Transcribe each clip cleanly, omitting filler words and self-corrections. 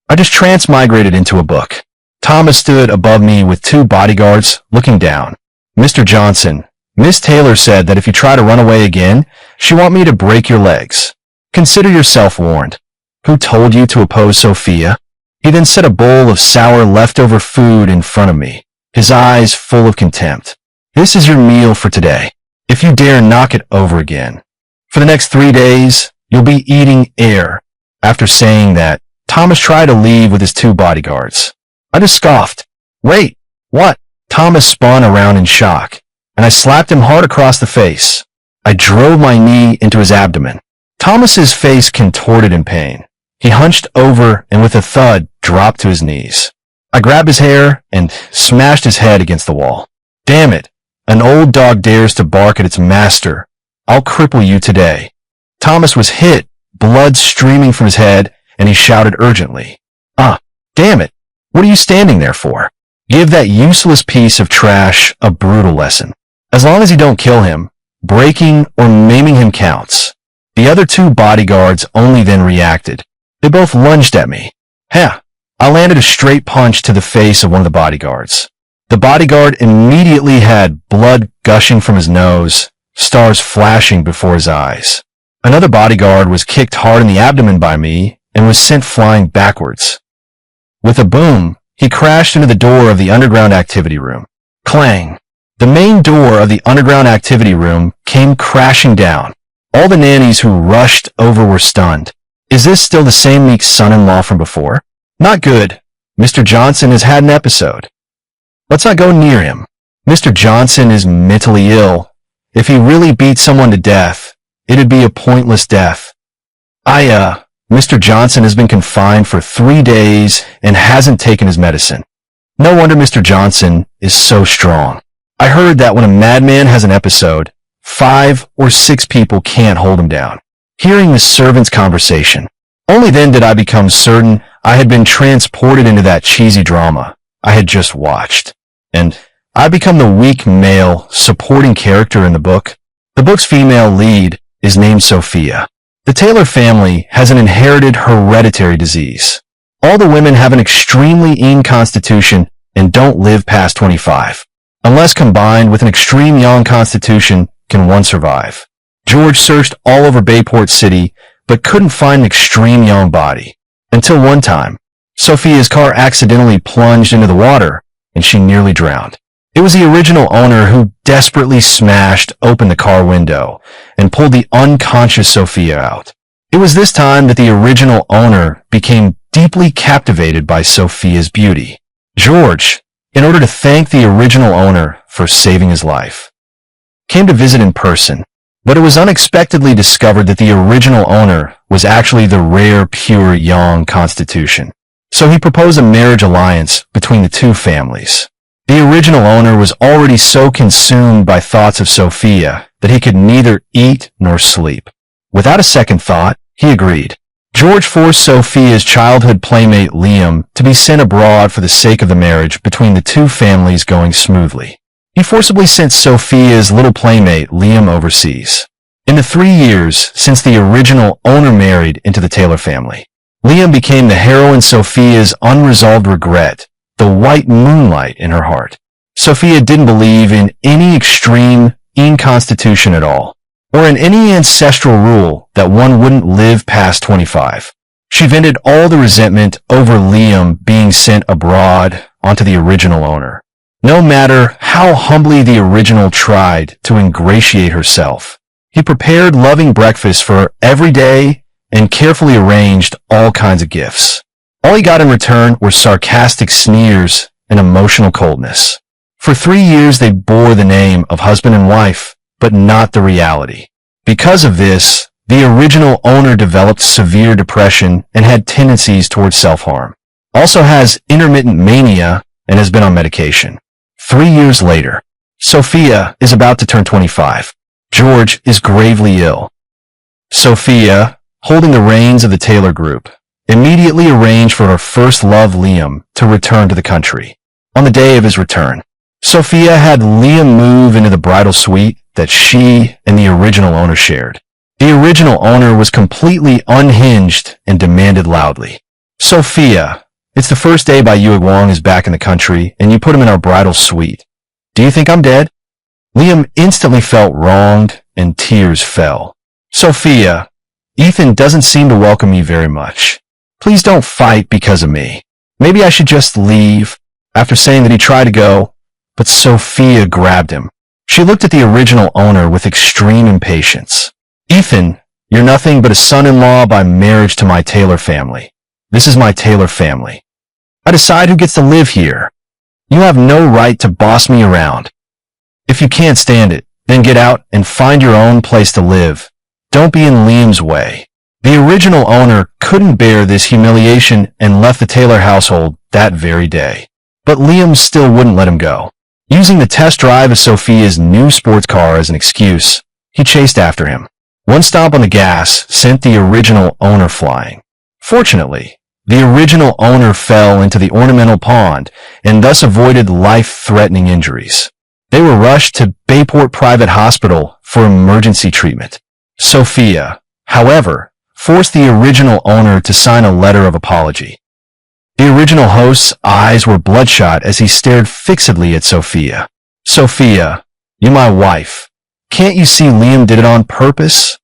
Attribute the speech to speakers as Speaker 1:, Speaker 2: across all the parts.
Speaker 1: I just transmigrated into a book. Thomas stood above me with two bodyguards looking down. Mr. Johnson, Miss Taylor said that if you try to run away again, she want me to break your legs. Consider yourself warned. Who told you to oppose Sophia? He then set a bowl of sour leftover food in front of me, his eyes full of contempt. This is your meal for today. If you dare knock it over again. For the next 3 days, you'll be eating air. After saying that, Thomas tried to leave with his two bodyguards. I just scoffed. Wait, what? Thomas spun around in shock, and I slapped him hard across the face. I drove my knee into his abdomen. Thomas's face contorted in pain. He hunched over and with a thud dropped to his knees. I grabbed his hair and smashed his head against the wall. Damn it! An old dog dares to bark at its master. I'll cripple you today. Thomas was hit, blood streaming from his head, and he shouted urgently. Damn it! What are you standing there for? Give that useless piece of trash a brutal lesson. As long as you don't kill him, breaking or maiming him counts. The other two bodyguards only then reacted. They both lunged at me. I landed a straight punch to the face of one of the bodyguards. The bodyguard immediately had blood gushing from his nose, stars flashing before his eyes. Another bodyguard was kicked hard in the abdomen by me and was sent flying backwards. With a boom, he crashed into the door of the underground activity room. Clang! The main door of the underground activity room came crashing down. All the nannies who rushed over were stunned. Is this still the same meek son-in-law from before? Not good. Mr. Johnson has had an episode. Let's not go near him. Mr. Johnson is mentally ill. If he really beat someone to death, it'd be a pointless death. Mr. Johnson has been confined for 3 days and hasn't taken his medicine. No wonder Mr. Johnson is so strong. I heard that when a madman has an episode, 5 or 6 people can't hold him down. Hearing the servant's conversation, only then did I become certain I had been transported into that cheesy drama I had just watched. And I become the weak male supporting character in the book. The book's female lead is named Sophia. The Taylor family has an inherited hereditary disease. All the women have an extremely lean constitution and don't live past 25. Unless combined with an extreme young constitution, can one survive. George searched all over Bayport City, but couldn't find an extreme young body. Until one time, Sophia's car accidentally plunged into the water, and she nearly drowned. It was the original owner who desperately smashed open the car window and pulled the unconscious Sophia out. It was this time that the original owner became deeply captivated by Sophia's beauty. George, in order to thank the original owner for saving his life, came to visit in person, but it was unexpectedly discovered that the original owner was actually the rare, pure, young constitution. So he proposed a marriage alliance between the two families. The original owner was already so consumed by thoughts of Sophia that he could neither eat nor sleep. Without a second thought, he agreed. George forced Sophia's childhood playmate Liam to be sent abroad for the sake of the marriage between the two families going smoothly. He forcibly sent Sophia's little playmate Liam overseas. In the 3 years since the original owner married into the Taylor family, Liam became the heroine Sophia's unresolved regret, the white moonlight in her heart. Sophia didn't believe in any extreme constitution at all, or in any ancestral rule that one wouldn't live past 25. She vented all the resentment over Liam being sent abroad onto the original owner. No matter how humbly the original tried to ingratiate herself, he prepared loving breakfast for her every day and carefully arranged all kinds of gifts. All he got in return were sarcastic sneers and emotional coldness. For 3 years they bore the name of husband and wife, but not the reality. Because of this, the original owner developed severe depression and had tendencies towards self-harm. Also has intermittent mania and has been on medication. 3 years later, Sophia is about to turn 25. George is gravely ill. Sophia, holding the reins of the Taylor Group, immediately arranged for her first love, Liam, to return to the country. On the day of his return, Sophia had Liam move into the bridal suite that she and the original owner shared. The original owner was completely unhinged and demanded loudly. Sophia, it's the first day Bai Wong is back in the country, and you put him in our bridal suite. Do you think I'm dead? Liam instantly felt wronged, and tears fell. Sophia, Ethan doesn't seem to welcome me very much. Please don't fight because of me. Maybe I should just leave, after saying that he tried to go, but Sophia grabbed him. She looked at the original owner with extreme impatience. Ethan, you're nothing but a son-in-law by marriage to my Taylor family. This is my Taylor family. I decide who gets to live here. You have no right to boss me around. If you can't stand it, then get out and find your own place to live. Don't be in Liam's way. The original owner couldn't bear this humiliation and left the Taylor household that very day. But Liam still wouldn't let him go. Using the test drive of Sophia's new sports car as an excuse, he chased after him. One stomp on the gas sent the original owner flying. Fortunately, the original owner fell into the ornamental pond and thus avoided life-threatening injuries. They were rushed to Bayport Private Hospital for emergency treatment. Sophia, however, forced the original owner to sign a letter of apology. The original host's eyes were bloodshot as he stared fixedly at Sophia. Sophia, you're my wife. Can't you see Liam did it on purpose?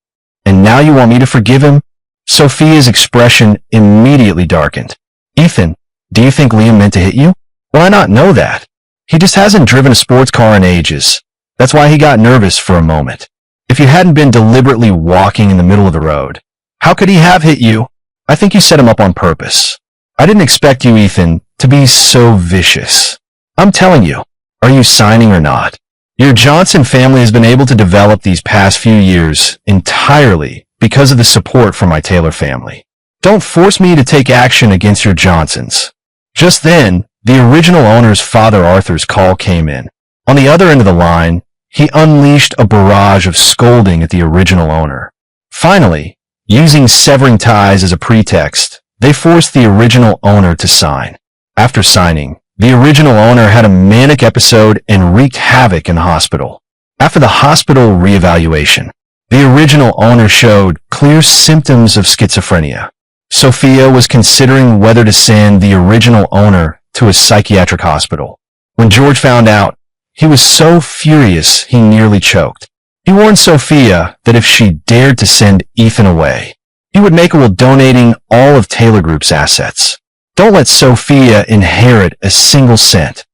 Speaker 1: And now you want me to forgive him? Sophia's expression immediately darkened. Ethan, do you think Liam meant to hit you? Well, I not know that. He just hasn't driven a sports car in ages. That's why he got nervous for a moment. If you hadn't been deliberately walking in the middle of the road, how could he have hit you? I think you set him up on purpose. I didn't expect you, Ethan, to be so vicious. I'm telling you, are you signing or not? Your Johnson family has been able to develop these past few years entirely because of the support from my Taylor family. Don't force me to take action against your Johnsons. Just then, the original owner's father Arthur's call came in. On the other end of the line, he unleashed a barrage of scolding at the original owner. Finally, using severing ties as a pretext, they forced the original owner to sign. After signing, the original owner had a manic episode and wreaked havoc in the hospital. After the hospital reevaluation, the original owner showed clear symptoms of schizophrenia. Sophia was considering whether to send the original owner to a psychiatric hospital. When George found out, he was so furious he nearly choked. He warned Sophia that if she dared to send Ethan away, he would make her while donating all of Taylor Group's assets. Don't let Sophia inherit a single cent.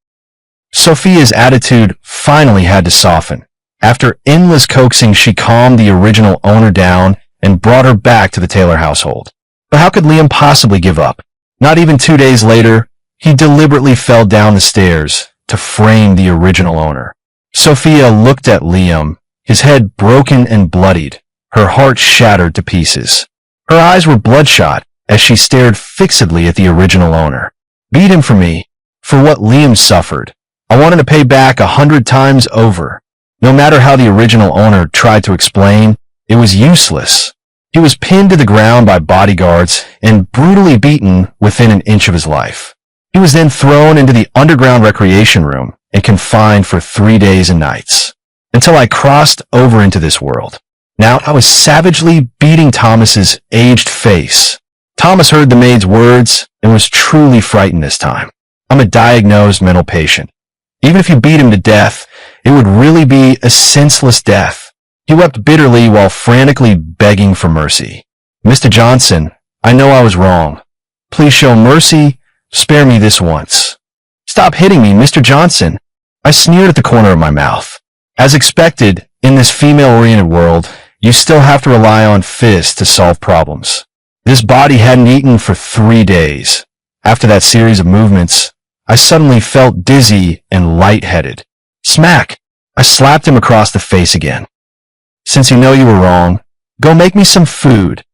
Speaker 1: Sophia's attitude finally had to soften. After endless coaxing, she calmed the original owner down and brought her back to the Taylor household. But how could Liam possibly give up? Not even 2 days later, he deliberately fell down the stairs to frame the original owner. Sophia looked at Liam, his head broken and bloodied, her heart shattered to pieces. Her eyes were bloodshot as she stared fixedly at the original owner. Beat him for me, for what Liam suffered. I wanted to pay back 100 times over. No matter how the original owner tried to explain, it was useless. He was pinned to the ground by bodyguards and brutally beaten within an inch of his life. He was then thrown into the underground recreation room and confined for 3 days and nights, until I crossed over into this world. Now I was savagely beating Thomas's aged face. Thomas heard the maid's words and was truly frightened this time. I'm a diagnosed mental patient. Even if you beat him to death, it would really be a senseless death. He wept bitterly while frantically begging for mercy. Mr. Johnson, I know I was wrong. Please show mercy. Spare me this once. Stop hitting me, Mr. Johnson. I sneered at the corner of my mouth. As expected, in this female-oriented world, you still have to rely on fists to solve problems. This body hadn't eaten for 3 days. After that series of movements, I suddenly felt dizzy and lightheaded. Smack! I slapped him across the face again. Since you know you were wrong, go make me some food.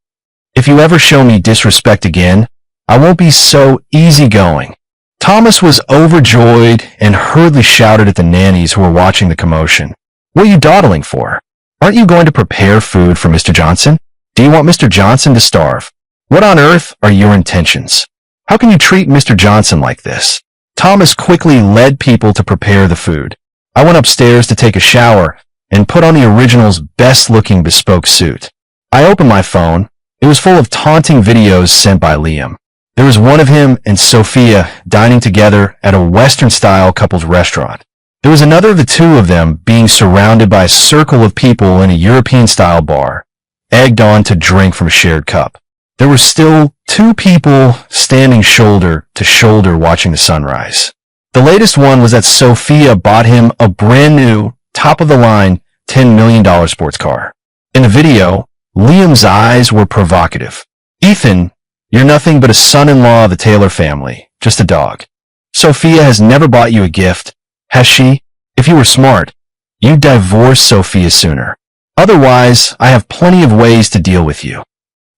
Speaker 1: If you ever show me disrespect again, I won't be so easygoing. Thomas was overjoyed and hurriedly shouted at the nannies who were watching the commotion. What are you dawdling for? Aren't you going to prepare food for Mr. Johnson? Do you want Mr. Johnson to starve? What on earth are your intentions? How can you treat Mr. Johnson like this? Thomas quickly led people to prepare the food. I went upstairs to take a shower and put on the original's best-looking bespoke suit. I opened my phone. It was full of taunting videos sent by Liam. There was one of him and Sophia dining together at a Western-style couples restaurant. There was another of the two of them being surrounded by a circle of people in a European-style bar, egged on to drink from a shared cup. There were still two people standing shoulder to shoulder watching the sunrise. The latest one was that Sophia bought him a brand new, top-of-the-line, $10 million sports car. In the video, Liam's eyes were provocative. Ethan, you're nothing but a son-in-law of the Taylor family, just a dog. Sophia has never bought you a gift, has she? If you were smart, you'd divorce Sophia sooner. Otherwise, I have plenty of ways to deal with you.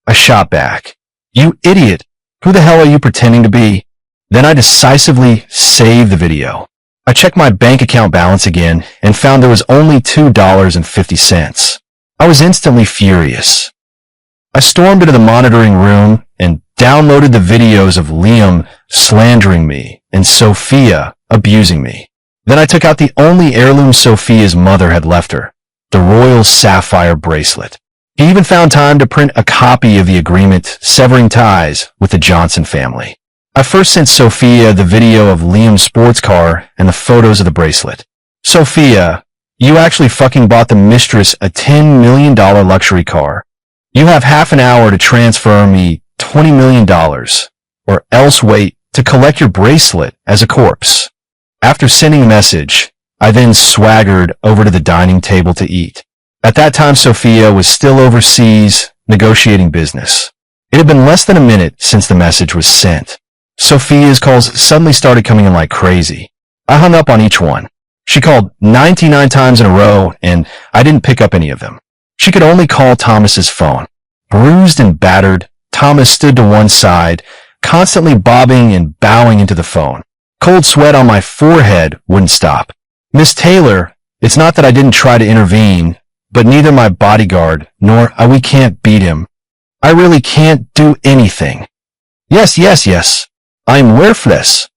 Speaker 1: I shot back. You idiot! Who the hell are you pretending to be? Then I decisively saved the video. I checked my bank account balance again and found there was only $2.50. I was instantly furious. I stormed into the monitoring room and downloaded the videos of Liam slandering me and Sophia abusing me. Then I took out the only heirloom Sophia's mother had left her, the royal sapphire bracelet. He even found time to print a copy of the agreement severing ties with the Johnson family. I first sent Sophia the video of Liam's sports car and the photos of the bracelet. Sophia, you actually fucking bought the mistress a $10 million luxury car. You have half an hour to transfer me $20 million, or else wait to collect your bracelet as a corpse. After sending the message, I then swaggered over to the dining table to eat. At that time, Sophia was still overseas negotiating business. It had been less than a minute since the message was sent. Sophia's calls suddenly started coming in like crazy. I hung up on each one. She called 99 times in a row, and I didn't pick up any of them. She could only call Thomas's phone. Bruised and battered, Thomas stood to one side, constantly bobbing and bowing into the phone. Cold sweat on my forehead wouldn't stop. Miss Taylor, it's not that I didn't try to intervene, but neither my bodyguard nor we can't beat him. I really can't do anything. Yes. I'm worthless.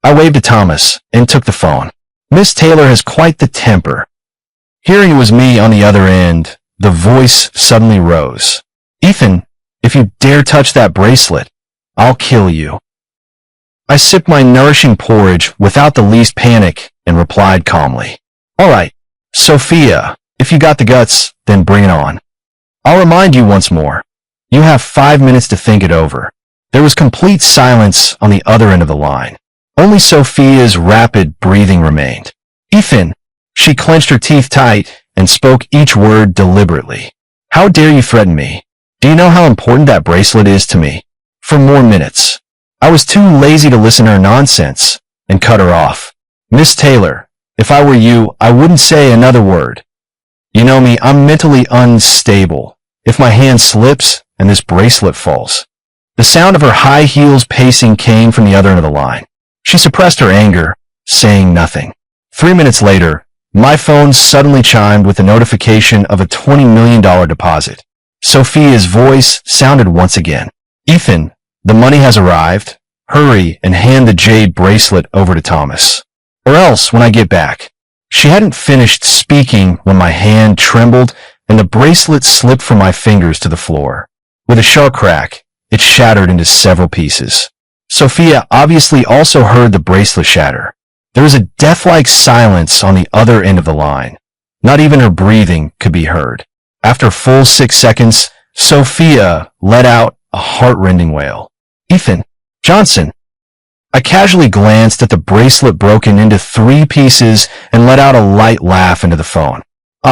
Speaker 1: I waved to Thomas and took the phone. Miss Taylor has quite the temper. Hearing it was me on the other end, the voice suddenly rose. Ethan, if you dare touch that bracelet, I'll kill you. I sipped my nourishing porridge without the least panic and replied calmly. All right, Sophia, if you got the guts, then bring it on. I'll remind you once more. You have 5 minutes to think it over. There was complete silence on the other end of the line. Only Sophia's rapid breathing remained. Ethan, she clenched her teeth tight and spoke each word deliberately. How dare you threaten me? Do you know how important that bracelet is to me? For more minutes. I was too lazy to listen to her nonsense and cut her off. Miss Taylor, if I were you, I wouldn't say another word. You know me, I'm mentally unstable. If my hand slips and this bracelet falls. The sound of her high heels pacing came from the other end of the line. She suppressed her anger, saying nothing. 3 minutes later, my phone suddenly chimed with a notification of a $20 million deposit. Sophia's voice sounded once again. Ethan, the money has arrived. Hurry and hand the jade bracelet over to Thomas. Or else, when I get back. She hadn't finished speaking when my hand trembled and the bracelet slipped from my fingers to the floor. With a sharp crack, it shattered into several pieces. Sophia obviously also heard the bracelet shatter. There was a death-like silence on the other end of the line. Not even her breathing could be heard. After a full 6 seconds, Sophia let out a heart-rending wail. Ethan, Johnson. I casually glanced at the bracelet broken into 3 pieces and let out a light laugh into the phone.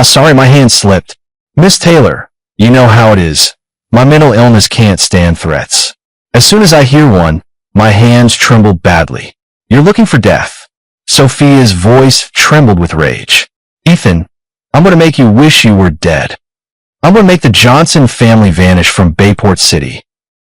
Speaker 1: Sorry, my hand slipped. Miss Taylor, you know how it is. My mental illness can't stand threats. As soon as I hear one, my hands tremble badly. You're looking for death. Sophia's voice trembled with rage. Ethan, I'm going to make you wish you were dead. I'm going to make the Johnson family vanish from Bayport City.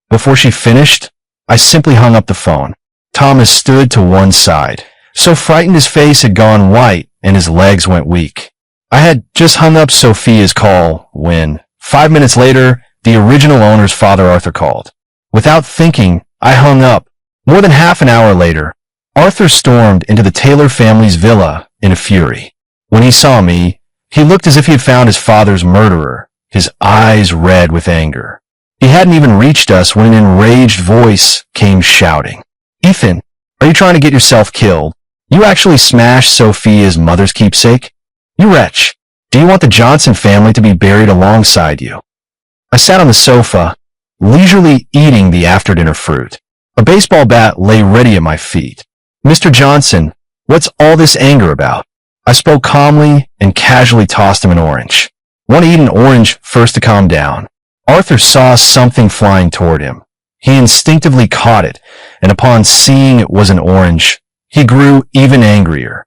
Speaker 1: Before she finished, I simply hung up the phone. Thomas stood to one side, so frightened his face had gone white and his legs went weak. I had just hung up Sophia's call when, 5 minutes later, the original owner's father Arthur called. Without thinking, I hung up. More than half an hour later, Arthur stormed into the Taylor family's villa in a fury. When he saw me, he looked as if he had found his father's murderer, his eyes red with anger. He hadn't even reached us when an enraged voice came shouting. "Ethan, are you trying to get yourself killed? You actually smashed Sophia's mother's keepsake? You wretch! Do you want the Johnson family to be buried alongside you?" I sat on the sofa, leisurely eating the after-dinner fruit. A baseball bat lay ready at my feet. "Mr. Johnson, what's all this anger about?" I spoke calmly and casually tossed him an orange. "Want to eat an orange first to calm down." Arthur saw something flying toward him. He instinctively caught it, and upon seeing it was an orange, he grew even angrier.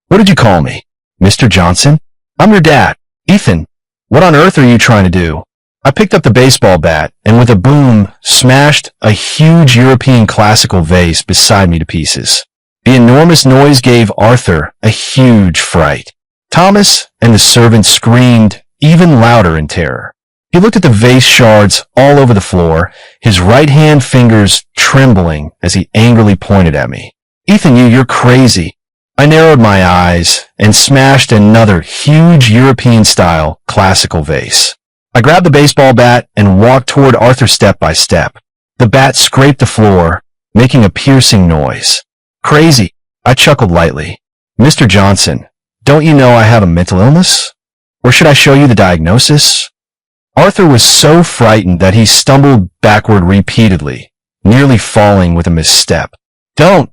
Speaker 1: "What did you call me? Mr. Johnson? I'm your dad. Ethan, what on earth are you trying to do?" I picked up the baseball bat and with a boom smashed a huge European classical vase beside me to pieces. The enormous noise gave Arthur a huge fright. Thomas and the servant screamed even louder in terror. He looked at the vase shards all over the floor, his right hand fingers trembling as he angrily pointed at me. "Ethan, you're crazy." I narrowed my eyes and smashed another huge European-style classical vase. I grabbed the baseball bat and walked toward Arthur step by step. The bat scraped the floor, making a piercing noise. "Crazy," I chuckled lightly. "Mr. Johnson, don't you know I have a mental illness? Or should I show you the diagnosis?" Arthur was so frightened that he stumbled backward repeatedly, nearly falling with a misstep. Don't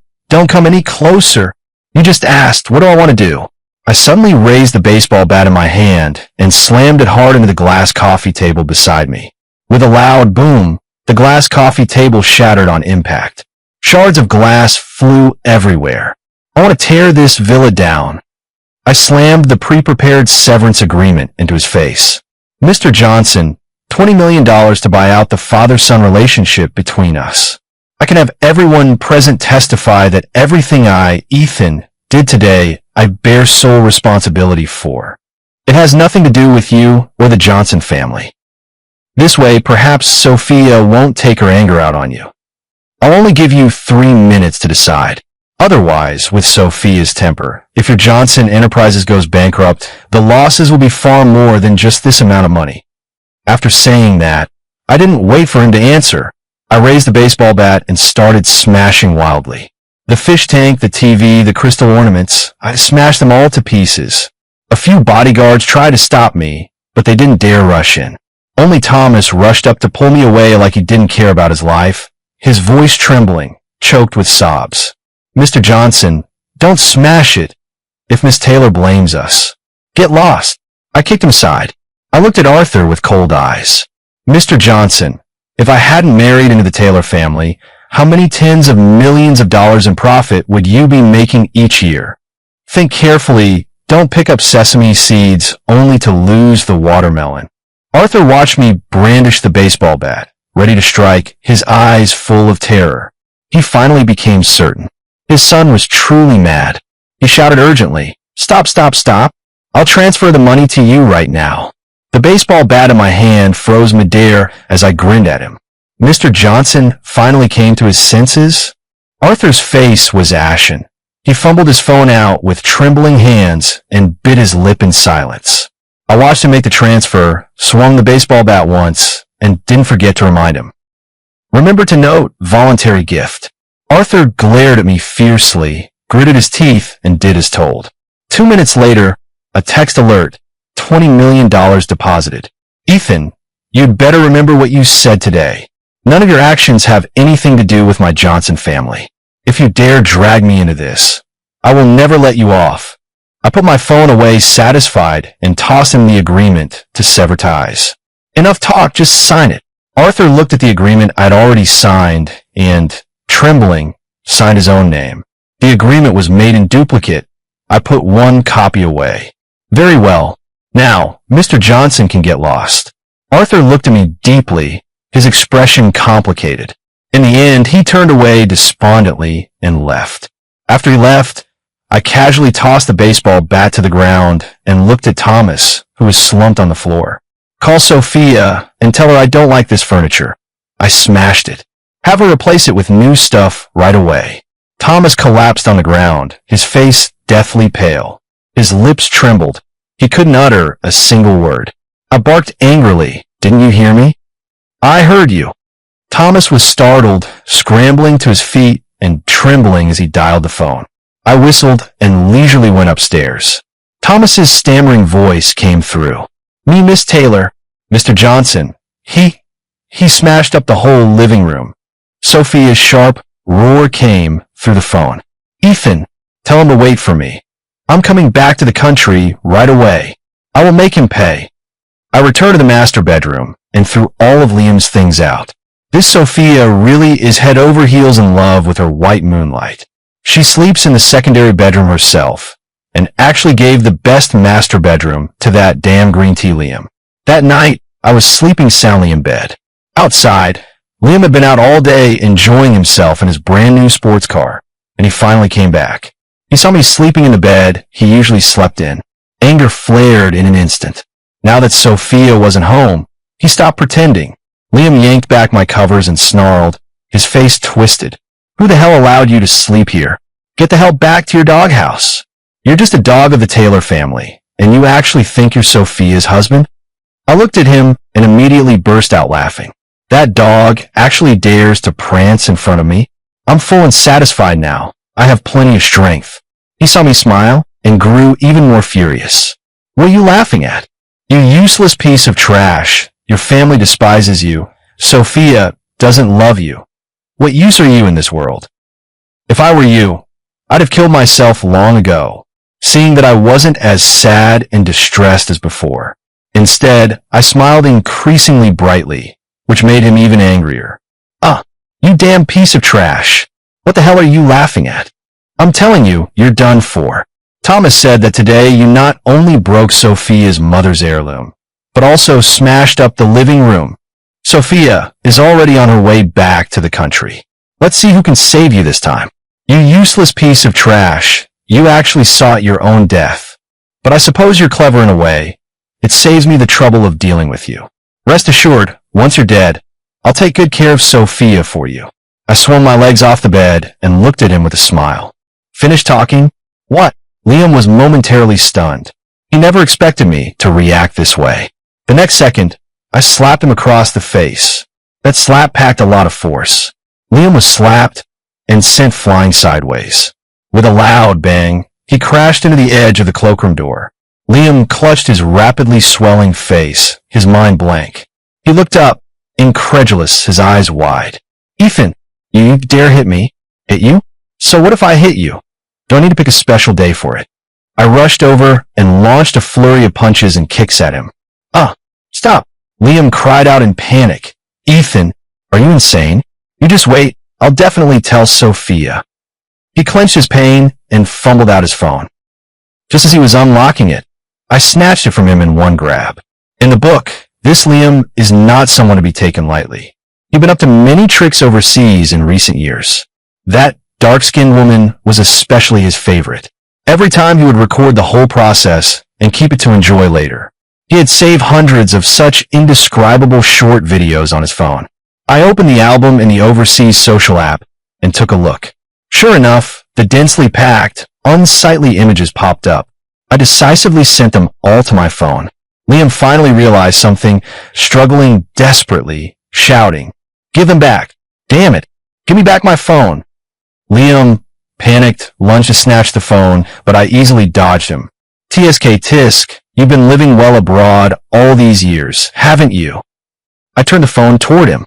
Speaker 1: come any closer. You just asked, what do I want to do?" I suddenly raised the baseball bat in my hand and slammed it hard into the glass coffee table beside me. With a loud boom, the glass coffee table shattered on impact. Shards of glass flew everywhere. "I want to tear this villa down." I slammed the pre-prepared severance agreement into his face. "Mr. Johnson, $20 million to buy out the father-son relationship between us. I can have everyone present testify that everything I, Ethan, did today, I bear sole responsibility for. It has nothing to do with you or the Johnson family. This way, perhaps Sophia won't take her anger out on you. I'll only give you 3 minutes to decide. Otherwise, with Sophia's temper, if your Johnson Enterprises goes bankrupt, the losses will be far more than just this amount of money." After saying that, I didn't wait for him to answer. I raised the baseball bat and started smashing wildly. The fish tank, the TV, the crystal ornaments, I smashed them all to pieces. A few bodyguards tried to stop me, but they didn't dare rush in. Only Thomas rushed up to pull me away like he didn't care about his life, his voice trembling, choked with sobs. "Mr. Johnson, don't smash it. If Miss Taylor blames us, get lost." I kicked him aside. I looked at Arthur with cold eyes. "Mr. Johnson, if I hadn't married into the Taylor family, how many tens of millions of dollars in profit would you be making each year? Think carefully. Don't pick up sesame seeds only to lose the watermelon." Arthur watched me brandish the baseball bat, ready to strike, his eyes full of terror. He finally became certain. His son was truly mad. He shouted urgently, "Stop, stop, stop. I'll transfer the money to you right now." The baseball bat in my hand froze midair as I grinned at him. Mr. Johnson finally came to his senses. Arthur's face was ashen. He fumbled his phone out with trembling hands and bit his lip in silence. I watched him make the transfer, swung the baseball bat once, and didn't forget to remind him. "Remember to note, voluntary gift." Arthur glared at me fiercely, gritted his teeth, and did as told. 2 minutes later, a text alert, $20 million deposited. "Ethan, you'd better remember what you said today. None of your actions have anything to do with my Johnson family. If you dare drag me into this, I will never let you off." I put my phone away satisfied and tossed him the agreement to sever ties. "Enough talk, just sign it." Arthur looked at the agreement I'd already signed and, trembling, signed his own name. The agreement was made in duplicate. I put 1 copy away. "Very well. Now, Mr. Johnson can get lost." Arthur looked at me deeply, his expression complicated. In the end, he turned away despondently and left. After he left, I casually tossed the baseball bat to the ground and looked at Thomas, who was slumped on the floor. "Call Sophia and tell her I don't like this furniture." I smashed it. "Have her replace it with new stuff right away." Thomas collapsed on the ground, his face deathly pale. His lips trembled. He couldn't utter a single word. I barked angrily. "Didn't you hear me? I heard you. Thomas was startled, scrambling to his feet and trembling as he dialed the phone. I whistled and leisurely went upstairs. Thomas's stammering voice came through. Me, Miss Taylor. Mr. Johnson. He smashed up the whole living room. Sophia's sharp roar came through the phone. Ethan, tell him to wait for me. I'm coming back to the country right away. I will make him pay. I returned to the master bedroom and threw all of Liam's things out. This Sophia really is head over heels in love with her white moonlight. She sleeps in the secondary bedroom herself and actually gave the best master bedroom to that damn green tea Liam. That night, I was sleeping soundly in bed. Outside, Liam had been out all day enjoying himself in his brand new sports car, and he finally came back. He saw me sleeping in the bed he usually slept in. Anger flared in an instant. Now that Sophia wasn't home, he stopped pretending. Liam yanked back my covers and snarled, his face twisted. Who the hell allowed you to sleep here? Get the hell back to your doghouse. You're just a dog of the Taylor family, and you actually think you're Sophia's husband? I looked at him and immediately burst out laughing. That dog actually dares to prance in front of me. I'm full and satisfied now. I have plenty of strength. He saw me smile and grew even more furious. What are you laughing at? You useless piece of trash. Your family despises you. Sophia doesn't love you. What use are you in this world? If I were you, I'd have killed myself long ago, seeing that I wasn't as sad and distressed as before. Instead, I smiled increasingly brightly, which made him even angrier. You damn piece of trash. What the hell are you laughing at? I'm telling you, you're done for. Thomas said that today you not only broke Sophia's mother's heirloom, but also smashed up the living room. Sophia is already on her way back to the country. Let's see who can save you this time. You useless piece of trash. You actually sought your own death. But I suppose you're clever in a way. It saves me the trouble of dealing with you. Rest assured, once you're dead, I'll take good care of Sophia for you. I swung my legs off the bed and looked at him with a smile. Finished talking? What? Liam was momentarily stunned. He never expected me to react this way. The next second, I slapped him across the face. That slap packed a lot of force. Liam was slapped and sent flying sideways. With a loud bang, he crashed into the edge of the cloakroom door. Liam clutched his rapidly swelling face, his mind blank. He looked up, incredulous, his eyes wide. Ethan, you dare hit me? Hit you? So what if I hit you? Do I need to pick a special day for it? I rushed over and launched a flurry of punches and kicks at him. Stop! Liam cried out in panic. Ethan, are you insane? You just wait. I'll definitely tell Sophia. He clenched his pain and fumbled out his phone. Just as he was unlocking it, I snatched it from him in one grab. In the book, this Liam is not someone to be taken lightly. He'd been up to many tricks overseas in recent years. That dark-skinned woman was especially his favorite. Every time he would record the whole process and keep it to enjoy later. He had saved hundreds of such indescribable short videos on his phone. I opened the album in the overseas social app and took a look. Sure enough, the densely packed, unsightly images popped up. I decisively sent them all to my phone. Liam finally realized something, struggling desperately, shouting, "Give them back! Damn it! Give me back my phone!" Liam, panicked, lunged to snatch the phone, but I easily dodged him. "TSK Tisk, you've been living well abroad all these years, haven't you?" I turned the phone toward him.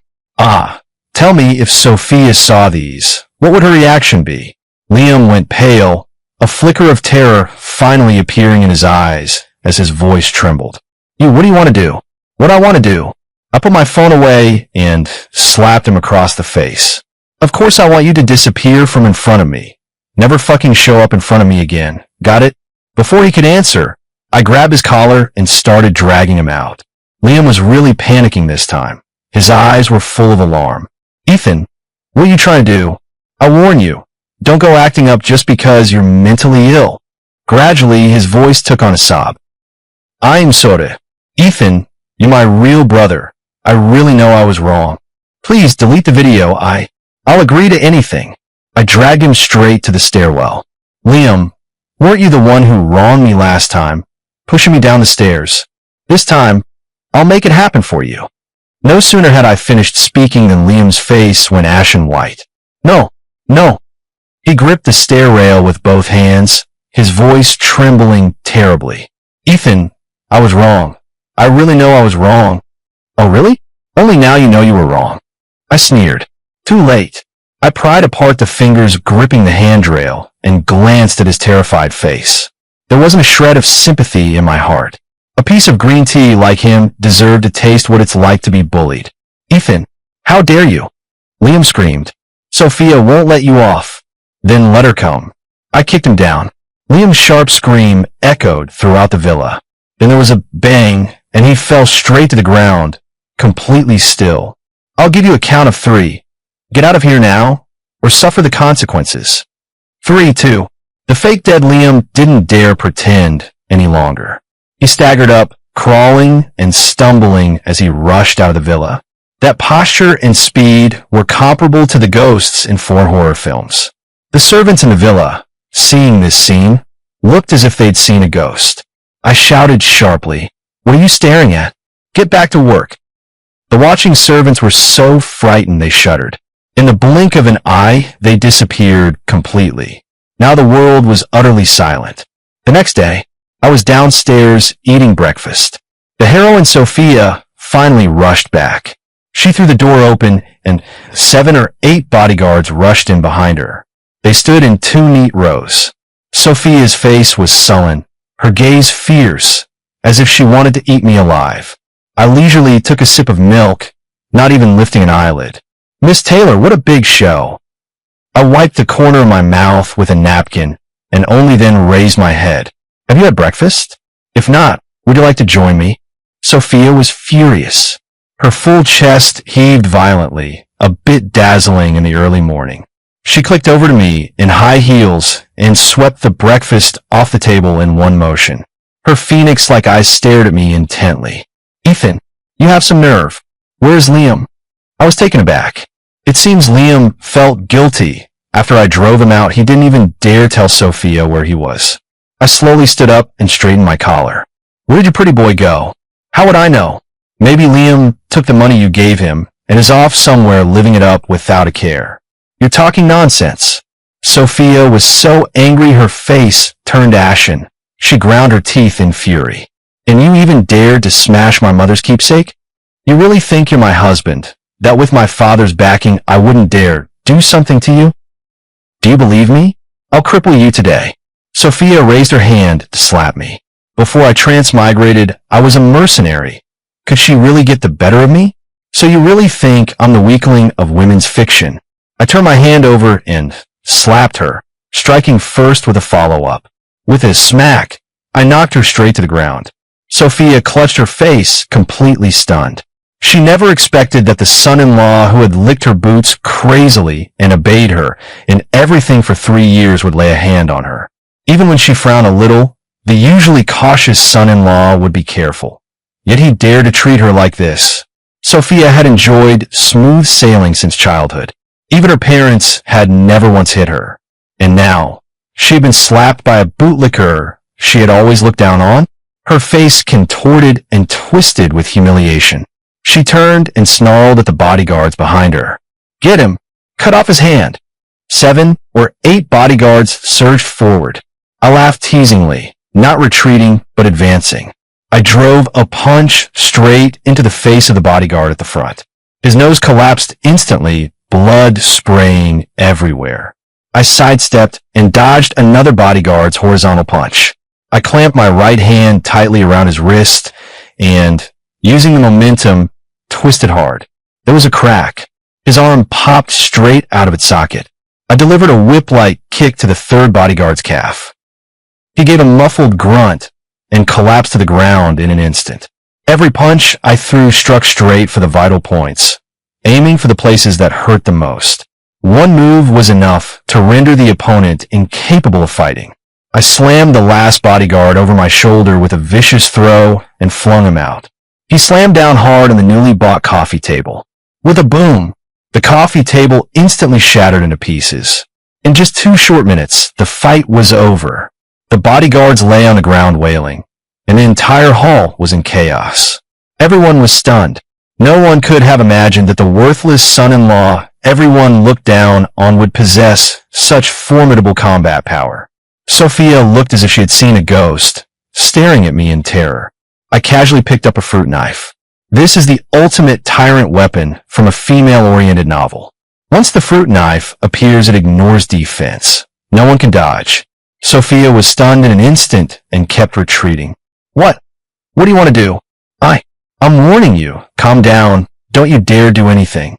Speaker 1: Tell me if Sophia saw these. What would her reaction be? Liam went pale, a flicker of terror finally appearing in his eyes as his voice trembled. What do you want to do?" "What I want to do?" I put my phone away and slapped him across the face. "Of course I want you to disappear from in front of me. Never fucking show up in front of me again. Got it?" Before he could answer, I grabbed his collar and started dragging him out. Liam was really panicking this time. His eyes were full of alarm. "Ethan, what are you trying to do? I warn you, don't go acting up just because you're mentally ill." Gradually, his voice took on a sob. "I'm sorry. Ethan, you're my real brother. I really know I was wrong. Please delete the video. I'll agree to anything." I dragged him straight to the stairwell. "Liam, weren't you the one who wronged me last time, pushing me down the stairs? This time, I'll make it happen for you." No sooner had I finished speaking than Liam's face went ashen white. No, no. He gripped the stair rail with both hands, his voice trembling terribly. Ethan, I was wrong. I really know I was wrong. Oh, really? Only now you know you were wrong. I sneered. Too late. I pried apart the fingers gripping the handrail and glanced at his terrified face. There wasn't a shred of sympathy in my heart. A piece of green tea like him deserved to taste what it's like to be bullied. Ethan, how dare you? Liam screamed. Sophia won't let you off. Then let her come. I kicked him down. Liam's sharp scream echoed throughout the villa. Then there was a bang, and he fell straight to the ground, completely still. I'll give you a count of 3. Get out of here now, or suffer the consequences. 3, 2. The fake dead Liam didn't dare pretend any longer. He staggered up, crawling and stumbling as he rushed out of the villa. That posture and speed were comparable to the ghosts in 4 horror films. The servants in the villa, seeing this scene, looked as if they'd seen a ghost. I shouted sharply, "What are you staring at? Get back to work." The watching servants were so frightened they shuddered. In the blink of an eye, they disappeared completely. Now the world was utterly silent. The next day, I was downstairs eating breakfast. The heroine Sophia finally rushed back. She threw the door open and 7 or 8 bodyguards rushed in behind her. They stood in 2 neat rows. Sophia's face was sullen, her gaze fierce, as if she wanted to eat me alive. I leisurely took a sip of milk, not even lifting an eyelid. Miss Taylor, what a big show. I wiped the corner of my mouth with a napkin and only then raised my head. Have you had breakfast? If not, would you like to join me? Sophia was furious. Her full chest heaved violently, a bit dazzling in the early morning. She clicked over to me in high heels and swept the breakfast off the table in one motion. Her phoenix-like eyes stared at me intently. Ethan, you have some nerve. Where's Liam? I was taken aback. It seems Liam felt guilty. After I drove him out, he didn't even dare tell Sophia where he was. I slowly stood up and straightened my collar. Where did your pretty boy go? How would I know? Maybe Liam took the money you gave him and is off somewhere living it up without a care. You're talking nonsense. Sophia was so angry her face turned ashen. She ground her teeth in fury. And you even dared to smash my mother's keepsake? You really think you're my husband, that with my father's backing I wouldn't dare do something to you? Do you believe me? I'll cripple you today. Sophia raised her hand to slap me. Before I transmigrated, I was a mercenary. Could she really get the better of me? So you really think I'm the weakling of women's fiction? I turned my hand over and slapped her, striking first with a follow-up. With a smack, I knocked her straight to the ground. Sophia clutched her face, completely stunned. She never expected that the son-in-law who had licked her boots crazily and obeyed her in everything for 3 years would lay a hand on her. Even when she frowned a little, the usually cautious son-in-law would be careful. Yet he dared to treat her like this. Sophia had enjoyed smooth sailing since childhood. Even her parents had never once hit her. And now, she had been slapped by a bootlicker she had always looked down on. Her face contorted and twisted with humiliation. She turned and snarled at the bodyguards behind her. Get him! Cut off his hand! 7 or 8 bodyguards surged forward. I laughed teasingly, not retreating, but advancing. I drove a punch straight into the face of the bodyguard at the front. His nose collapsed instantly, blood spraying everywhere. I sidestepped and dodged another bodyguard's horizontal punch. I clamped my right hand tightly around his wrist and, using the momentum, twisted hard. There was a crack. His arm popped straight out of its socket. I delivered a whip-like kick to the third bodyguard's calf. He gave a muffled grunt and collapsed to the ground in an instant. Every punch I threw struck straight for the vital points, aiming for the places that hurt the most. One move was enough to render the opponent incapable of fighting. I slammed the last bodyguard over my shoulder with a vicious throw and flung him out. He slammed down hard on the newly bought coffee table. With a boom, the coffee table instantly shattered into pieces. In just 2 short minutes, the fight was over. The bodyguards lay on the ground wailing, and the entire hall was in chaos. Everyone was stunned. No one could have imagined that the worthless son-in-law everyone looked down on would possess such formidable combat power. Sophia looked as if she had seen a ghost, staring at me in terror. I casually picked up a fruit knife. This is the ultimate tyrant weapon from a female-oriented novel. Once the fruit knife appears, it ignores defense. No one can dodge. Sophia was stunned in an instant and kept retreating. What? What do you want to do? I'm warning you. Calm down. Don't you dare do anything.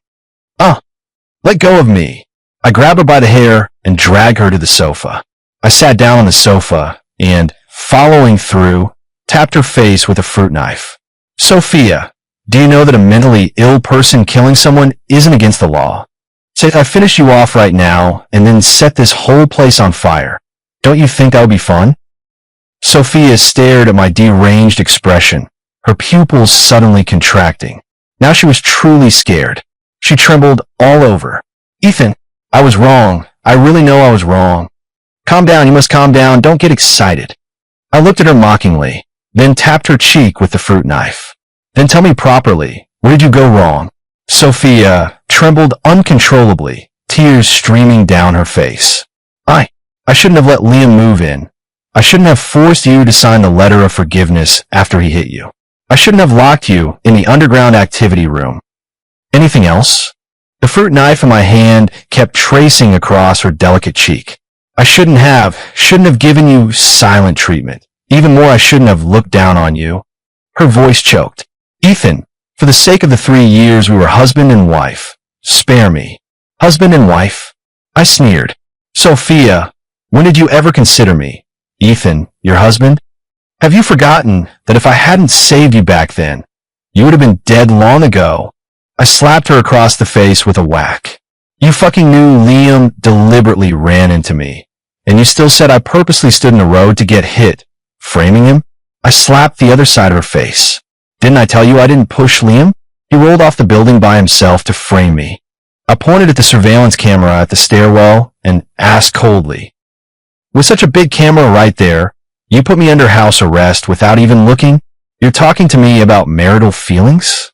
Speaker 1: Let go of me. I grab her by the hair and drag her to the sofa. I sat down on the sofa and, following through, tapped her face with a fruit knife. Sophia, do you know that a mentally ill person killing someone isn't against the law? Say, if I finish you off right now and then set this whole place on fire, don't you think that would be fun? Sophia stared at my deranged expression, her pupils suddenly contracting. Now she was truly scared. She trembled all over. Ethan, I was wrong. I really know I was wrong. Calm down, you must calm down. Don't get excited. I looked at her mockingly, then tapped her cheek with the fruit knife. Then tell me properly, where did you go wrong? Sophia trembled uncontrollably, tears streaming down her face. I shouldn't have let Liam move in. I shouldn't have forced you to sign the letter of forgiveness after he hit you. I shouldn't have locked you in the underground activity room. Anything else? The fruit knife in my hand kept tracing across her delicate cheek. I shouldn't have given you silent treatment. Even more, I shouldn't have looked down on you. Her voice choked. Ethan, for the sake of the 3 years we were husband and wife, spare me. Husband and wife? I sneered. Sophia, when did you ever consider me? Ethan, your husband? Have you forgotten that if I hadn't saved you back then, you would have been dead long ago? I slapped her across the face with a whack. You fucking knew Liam deliberately ran into me, and you still said I purposely stood in the road to get hit, framing him? I slapped the other side of her face. Didn't I tell you I didn't push Liam? He rolled off the building by himself to frame me. I pointed at the surveillance camera at the stairwell and asked coldly, with such a big camera right there, you put me under house arrest without even looking? You're talking to me about marital feelings?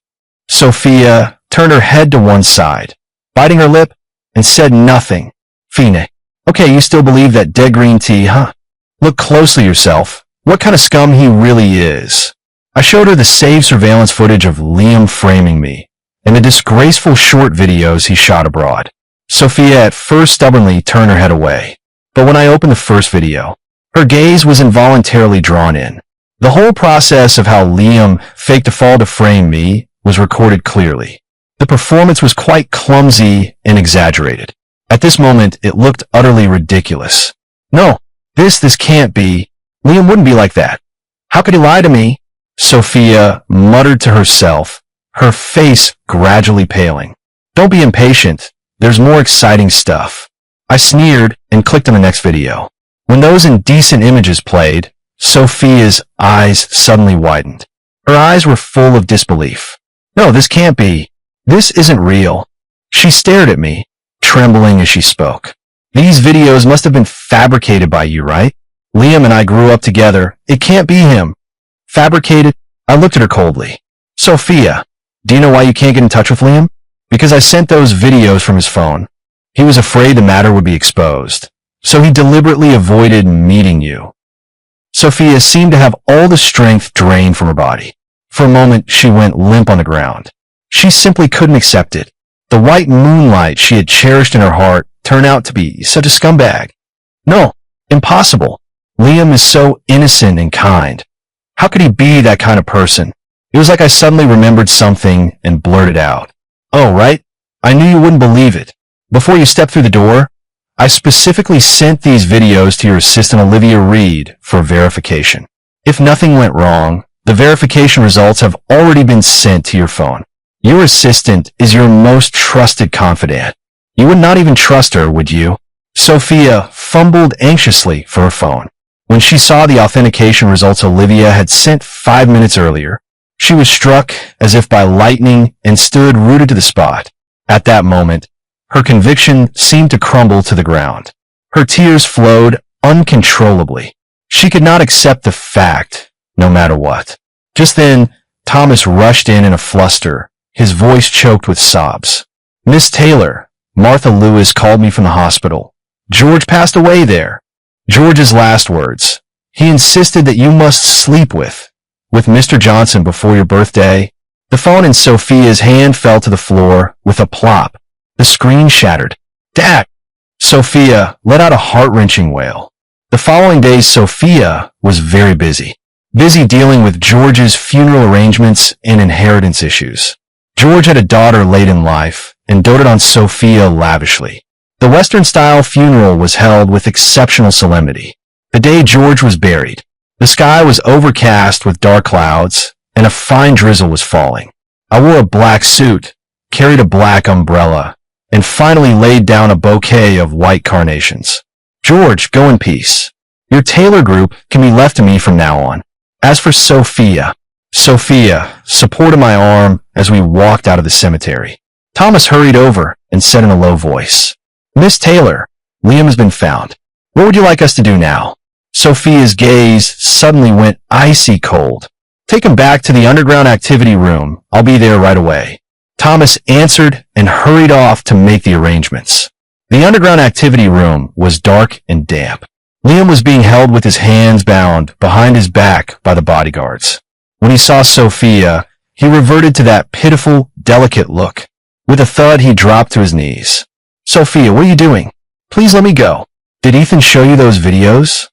Speaker 1: Sophia turned her head to one side, biting her lip, and said nothing. Fine. Okay, you still believe that dead green tea, huh? Look closely yourself. What kind of scum he really is. I showed her the saved surveillance footage of Liam framing me, and the disgraceful short videos he shot abroad. Sophia at first stubbornly turned her head away. But when I opened the first video, her gaze was involuntarily drawn in. The whole process of how Liam faked a fall to frame me was recorded clearly. The performance was quite clumsy and exaggerated. At this moment, it looked utterly ridiculous. No, this can't be. Liam wouldn't be like that. How could he lie to me? Sophia muttered to herself, her face gradually paling. Don't be impatient. There's more exciting stuff. I sneered and clicked on the next video. When those indecent images played, Sophia's eyes suddenly widened. Her eyes were full of disbelief. No, this can't be. This isn't real. She stared at me, trembling as she spoke. These videos must have been fabricated by you, right? Liam and I grew up together. It can't be him. Fabricated? I looked at her coldly. Sophia, do you know why you can't get in touch with Liam? Because I sent those videos from his phone. He was afraid the matter would be exposed, so he deliberately avoided meeting you. Sophia seemed to have all the strength drained from her body. For a moment, she went limp on the ground. She simply couldn't accept it. The white moonlight she had cherished in her heart turned out to be such a scumbag. No, impossible. Liam is so innocent and kind. How could he be that kind of person? It was like I suddenly remembered something and blurted out. Oh, right? I knew you wouldn't believe it. Before you stepped through the door, I specifically sent these videos to your assistant Olivia Reed for verification. If nothing went wrong, the verification results have already been sent to your phone. Your assistant is your most trusted confidant. You would not even trust her, would you? Sophia fumbled anxiously for her phone. When she saw the authentication results Olivia had sent 5 minutes earlier, she was struck as if by lightning and stood rooted to the spot. At that moment, her conviction seemed to crumble to the ground. Her tears flowed uncontrollably. She could not accept the fact, no matter what. Just then, Thomas rushed in a fluster, his voice choked with sobs. Miss Taylor, Martha Lewis called me from the hospital. George passed away there. George's last words. He insisted that you must sleep with Mr. Johnson before your birthday. The phone in Sophia's hand fell to the floor with a plop. The screen shattered. Dad! Sophia let out a heart-wrenching wail. The following days, Sophia was very busy dealing with George's funeral arrangements and inheritance issues. George had a daughter late in life and doted on Sophia lavishly. The Western-style funeral was held with exceptional solemnity. The day George was buried, the sky was overcast with dark clouds, and a fine drizzle was falling. I wore a black suit, carried a black umbrella, and finally laid down a bouquet of white carnations. George, go in peace. Your Taylor group can be left to me from now on. As for Sophia supported my arm as we walked out of the cemetery. Thomas hurried over and said in a low voice, Miss Taylor, Liam has been found. What would you like us to do now? Sophia's gaze suddenly went icy cold. Take him back to the underground activity room. I'll be there right away. Thomas answered and hurried off to make the arrangements. The underground activity room was dark and damp. Liam was being held with his hands bound behind his back by the bodyguards. When he saw Sophia, he reverted to that pitiful, delicate look. With a thud, he dropped to his knees. Sophia, what are you doing? Please let me go. Did Ethan show you those videos?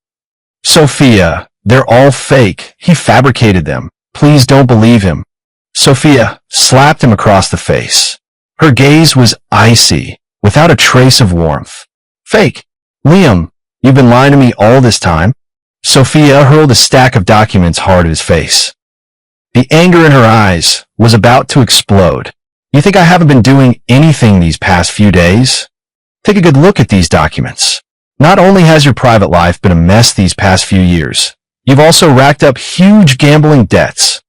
Speaker 1: Sophia, they're all fake. He fabricated them. Please don't believe him. Sophia slapped him across the face. Her gaze was icy, without a trace of warmth. Fake. Liam, you've been lying to me all this time. Sophia hurled a stack of documents hard at his face. The anger in her eyes was about to explode. You think I haven't been doing anything these past few days? Take a good look at these documents. Not only has your private life been a mess these past few years, you've also racked up huge gambling debts.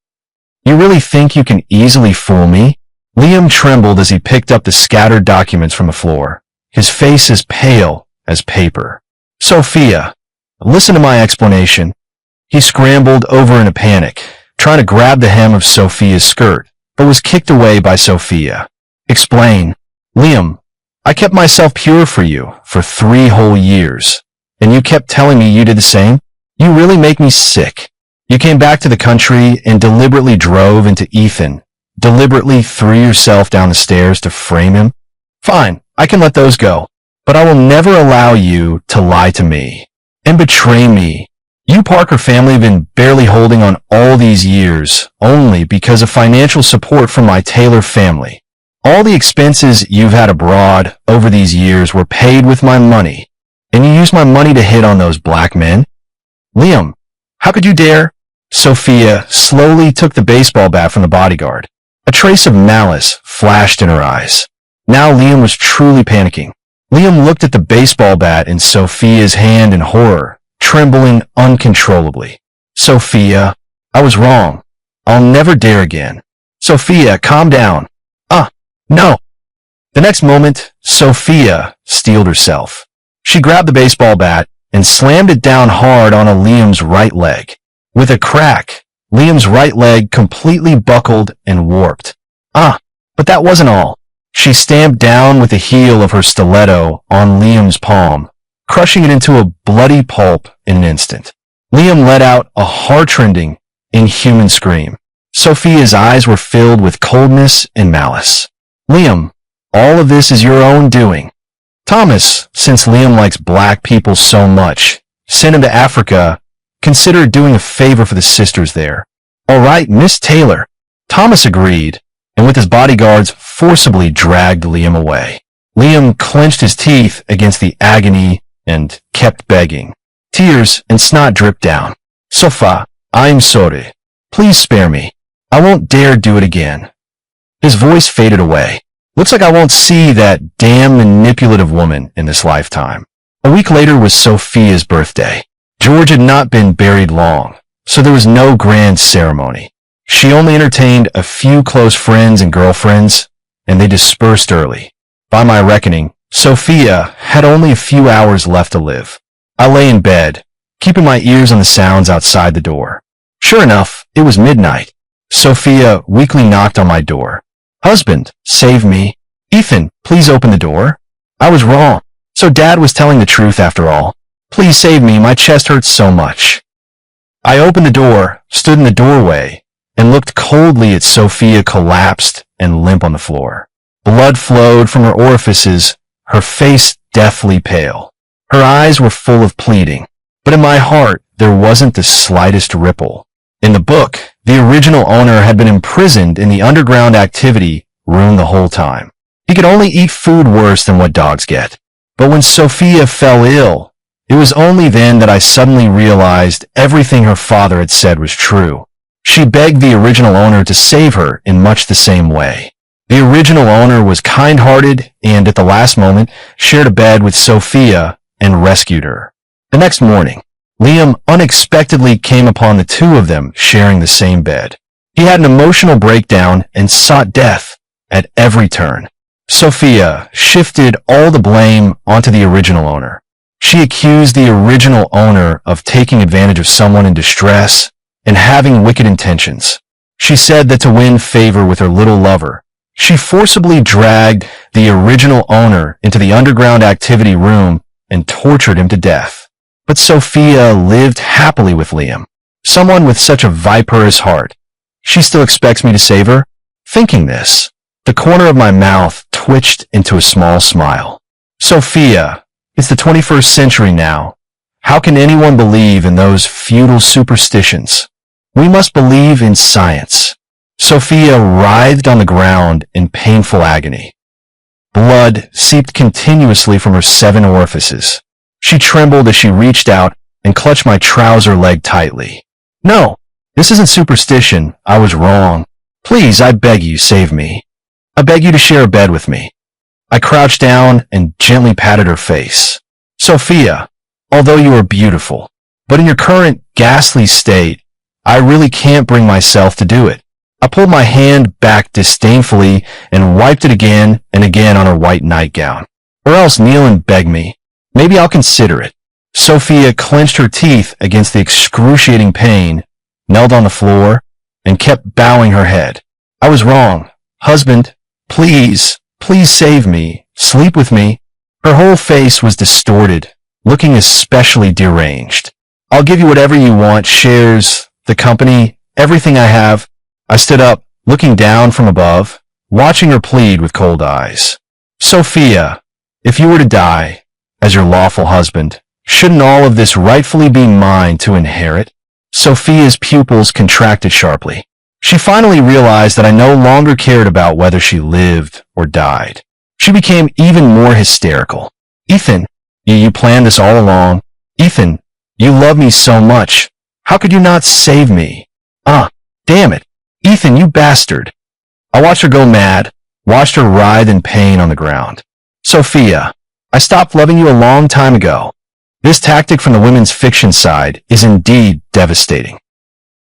Speaker 1: You really think you can easily fool me? Liam trembled as he picked up the scattered documents from the floor, his face as pale as paper. Sophia, listen to my explanation. He scrambled over in a panic, trying to grab the hem of Sophia's skirt, but was kicked away by Sophia. Explain. Liam, I kept myself pure for you for 3 whole years, and you kept telling me you did the same? You really make me sick. You came back to the country and deliberately drove into Ethan, deliberately threw yourself down the stairs to frame him? Fine, I can let those go, but I will never allow you to lie to me and betray me. You Parker family have been barely holding on all these years only because of financial support from my Taylor family. All the expenses you've had abroad over these years were paid with my money, and you used my money to hit on those black men? Liam, how could you dare? Sophia slowly took the baseball bat from the bodyguard. A trace of malice flashed in her eyes. Now Liam was truly panicking. Liam looked at the baseball bat in Sophia's hand in horror, trembling uncontrollably. Sophia, I was wrong. I'll never dare again. Sophia, calm down. No. The next moment, Sophia steeled herself. She grabbed the baseball bat and slammed it down hard on Liam's right leg. With a crack, Liam's right leg completely buckled and warped. But that wasn't all. She stamped down with the heel of her stiletto on Liam's palm, crushing it into a bloody pulp in an instant. Liam let out a heart-rending, inhuman scream. Sophia's eyes were filled with coldness and malice. Liam, all of this is your own doing. Thomas, since Liam likes black people so much, sent him to Africa. Consider doing a favor for the sisters there. All right, Miss Taylor. Thomas agreed, and with his bodyguards forcibly dragged Liam away. Liam clenched his teeth against the agony and kept begging. Tears and snot dripped down. Sofa, I'm sorry. Please spare me. I won't dare do it again. His voice faded away. Looks like I won't see that damn manipulative woman in this lifetime. A week later was Sophia's birthday. George had not been buried long, so there was no grand ceremony. She only entertained a few close friends and girlfriends, and they dispersed early. By my reckoning, Sophia had only a few hours left to live. I lay in bed, keeping my ears on the sounds outside the door. Sure enough, it was midnight. Sophia weakly knocked on my door. Husband, save me. Ethan, please open the door. I was wrong. So Dad was telling the truth after all. Please save me, my chest hurts so much. I opened the door, stood in the doorway, and looked coldly at Sophia collapsed and limp on the floor. Blood flowed from her orifices, her face deathly pale. Her eyes were full of pleading, but in my heart there wasn't the slightest ripple. In the book, the original owner had been imprisoned in the underground activity room the whole time. He could only eat food worse than what dogs get. But when Sophia fell ill, it was only then that I suddenly realized everything her father had said was true. She begged the original owner to save her in much the same way. The original owner was kind-hearted and, at the last moment, shared a bed with Sophia and rescued her. The next morning, Liam unexpectedly came upon the two of them sharing the same bed. He had an emotional breakdown and sought death at every turn. Sophia shifted all the blame onto the original owner. She accused the original owner of taking advantage of someone in distress and having wicked intentions. She said that to win favor with her little lover, she forcibly dragged the original owner into the underground activity room and tortured him to death. But Sophia lived happily with Liam, someone with such a viperous heart. She still expects me to save her? Thinking this, the corner of my mouth twitched into a small smile. Sophia, it's the 21st century now. How can anyone believe in those feudal superstitions? We must believe in science. Sophia writhed on the ground in painful agony. Blood seeped continuously from her 7 orifices. She trembled as she reached out and clutched my trouser leg tightly. No, this isn't superstition. I was wrong. Please, I beg you, save me. I beg you to share a bed with me. I crouched down and gently patted her face. Sophia, although you are beautiful, but in your current ghastly state, I really can't bring myself to do it. I pulled my hand back disdainfully and wiped it again and again on her white nightgown. Or else kneel and beg me. Maybe I'll consider it. Sophia clenched her teeth against the excruciating pain, knelt on the floor, and kept bowing her head. I was wrong. Husband, please, please save me. Sleep with me. Her whole face was distorted, looking especially deranged. I'll give you whatever you want, shares, the company, everything I have. I stood up, looking down from above, watching her plead with cold eyes. Sophia, if you were to die, as your lawful husband, shouldn't all of this rightfully be mine to inherit? Sophia's pupils contracted sharply. She finally realized that I no longer cared about whether she lived or died. She became even more hysterical. Ethan, you planned this all along. Ethan, you love me so much. How could you not save me? Damn it. Ethan, you bastard. I watched her go mad, watched her writhe in pain on the ground. Sophia, I stopped loving you a long time ago. This tactic from the women's fiction side is indeed devastating.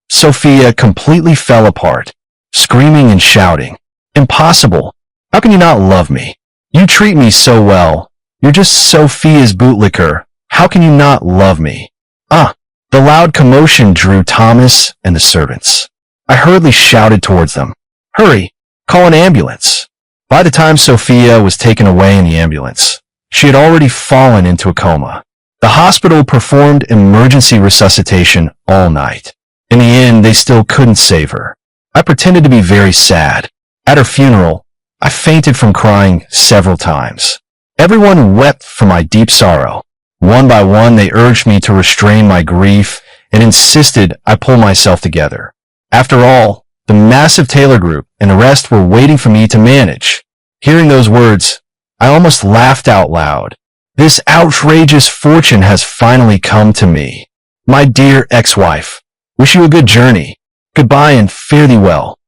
Speaker 1: Sophia completely fell apart, screaming and shouting. Impossible. How can you not love me? You treat me so well. You're just Sophia's bootlicker. How can you not love me? The loud commotion drew Thomas and the servants. I hurriedly shouted towards them. Hurry, call an ambulance. By the time Sophia was taken away in the ambulance, she had already fallen into a coma. The hospital performed emergency resuscitation all night. In the end, they still couldn't save her. I pretended to be very sad. At her funeral, I fainted from crying several times. Everyone wept for my deep sorrow. One by one, they urged me to restrain my grief and insisted I pull myself together. After all, the massive Taylor group and the rest were waiting for me to manage. Hearing those words, I almost laughed out loud. This outrageous fortune has finally come to me. My dear ex-wife, wish you a good journey. Goodbye and fare thee well.